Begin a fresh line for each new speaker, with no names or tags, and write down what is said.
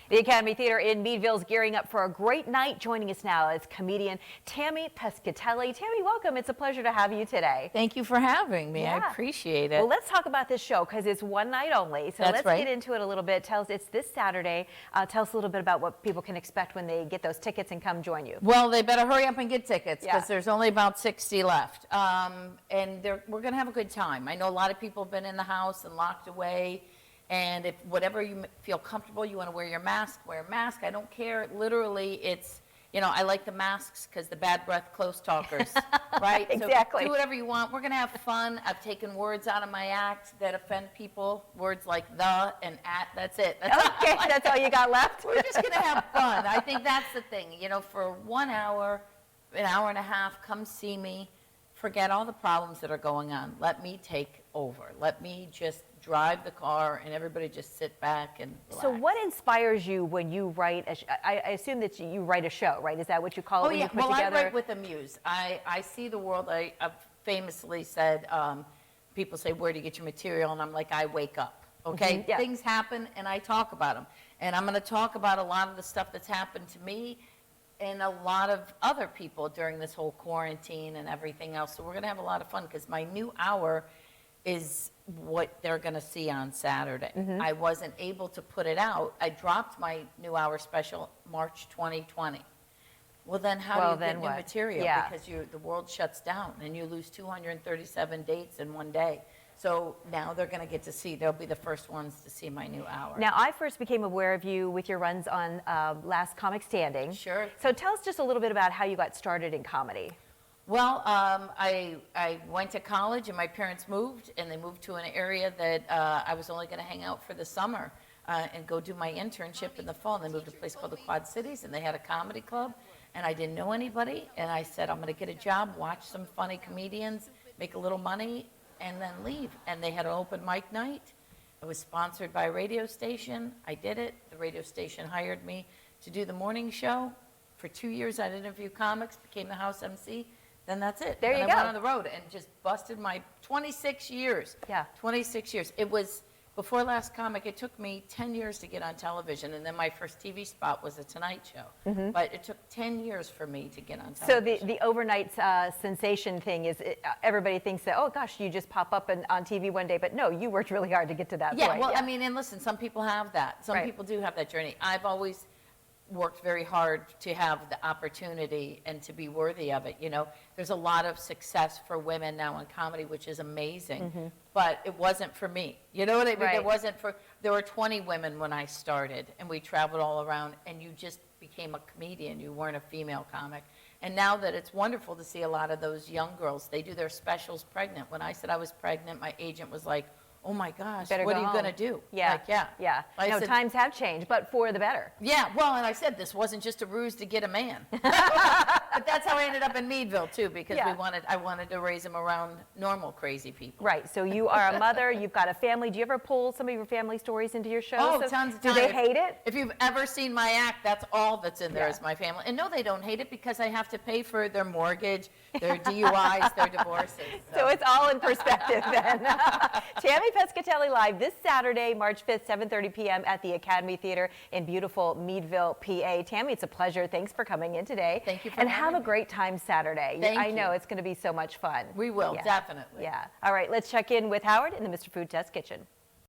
The Academy Theater in Meadville is gearing up for a great night. Joining us now is comedian Tammy Pescatelli. Tammy, welcome. It's a pleasure to have you today.
Thank you for having me.
Yeah.
I appreciate it.
Well, let's talk about this show because it's one night only. So let's get into it a little bit. Tell us, it's this Saturday. Tell us a little bit about what people can expect when they get those tickets and come join you.
Well, they better hurry up and get tickets because there's only about 60 left. And we're going to have a good time. I know a lot of people have been in the house and locked away. And if whatever you feel comfortable, you want to wear your mask, wear a mask. I don't care. Literally, it's, you know, I like the masks because the bad breath close talkers, right?
Exactly.
So do whatever you want. We're going to have fun. I've taken words out of my act that offend people. Words like the and at, that's it.
Okay, that's all you got left?
We're just going to have fun. I think that's the thing. You know, for 1 hour, an hour and a half, come see me. Forget all the problems that are going on. Let me take over. Let me just drive the car and everybody just sit back and relax.
So what inspires you when you write I assume that you write a show, right? Is that what you call it when you put together?
I write with a muse. I see the world. I've famously said, people say, where do you get your material? And I'm like, I wake up, okay?
Mm-hmm. Yeah.
Things happen and I talk about them. And I'm going to talk about a lot of the stuff that's happened to me and a lot of other people during this whole quarantine and everything else. So we're going to have a lot of fun because my new hour is what they're going to see on Saturday.
Mm-hmm.
I wasn't able to put it out. I dropped my new hour special March 2020. Well, then how do you get new material?
Yeah.
Because the world shuts down and you lose 237 dates in one day. So now they're going to get to see, they'll be the first ones to see my new hour.
Now, I first became aware of you with your runs on Last Comic Standing.
Sure.
So tell us just a little bit about how you got started in comedy.
Well, I went to college and my parents moved, and they moved to an area that I was only going to hang out for the summer and go do my internship in the fall. And they moved to a place called the Quad Cities, and they had a comedy club, and I didn't know anybody. And I said, I'm going to get a job, watch some funny comedians, make a little money, and then leave. And they had an open mic night. It was sponsored by a radio station. I did it. The radio station hired me to do the morning show. For 2 years, I'd interview comics, became the house MC. Then that's it.
There you go.
I went on the road and just busted my 26 years.
Yeah.
26 years. It was, before Last Comic, it took me 10 years to get on television. And then my first TV spot was The Tonight Show. Mm-hmm. But it took 10 years for me to get on television.
So the overnight sensation thing is, everybody thinks that, oh gosh, you just pop up on TV one day. But no, you worked really hard to get to that point.
Yeah, well, I mean, and listen, some people have that. Some people do have that journey. I've always worked very hard to have the opportunity and to be worthy of it. You know, there's a lot of success for women now in comedy, which is amazing, but it wasn't for me. You know what I mean? It wasn't there were 20 women when I started, and we traveled all around, and you just became a comedian. You weren't a female comic. And now that it's wonderful to see a lot of those young girls, they do their specials pregnant. When I said I was pregnant, my agent was like, oh my gosh, what are you going to do?
Yeah,
like,
yeah. No, times have changed, but for the better.
Yeah, well, and I said this wasn't just a ruse to get a man. But that's how I ended up in Meadville, too, because I wanted to raise him around normal crazy people.
Right, so you are a mother, you've got a family. Do you ever pull some of your family stories into your shows?
Oh, tons of times.
Do they hate it?
If you've ever seen my act, that's all that's in there is my family. And no, they don't hate it because I have to pay for their mortgage, their DUIs, their divorces.
So it's all in perspective then. Tammy Pescatelli live this Saturday, March 5th, 7:30 p.m. at the Academy Theater in beautiful Meadville, PA. Tammy, it's a pleasure. Thanks for coming in today.
Thank you for
having me. And have a great time Saturday. I know it's going to be so much fun.
We will, definitely.
Yeah. All right, let's check in with Howard in the Mr. Food Test Kitchen.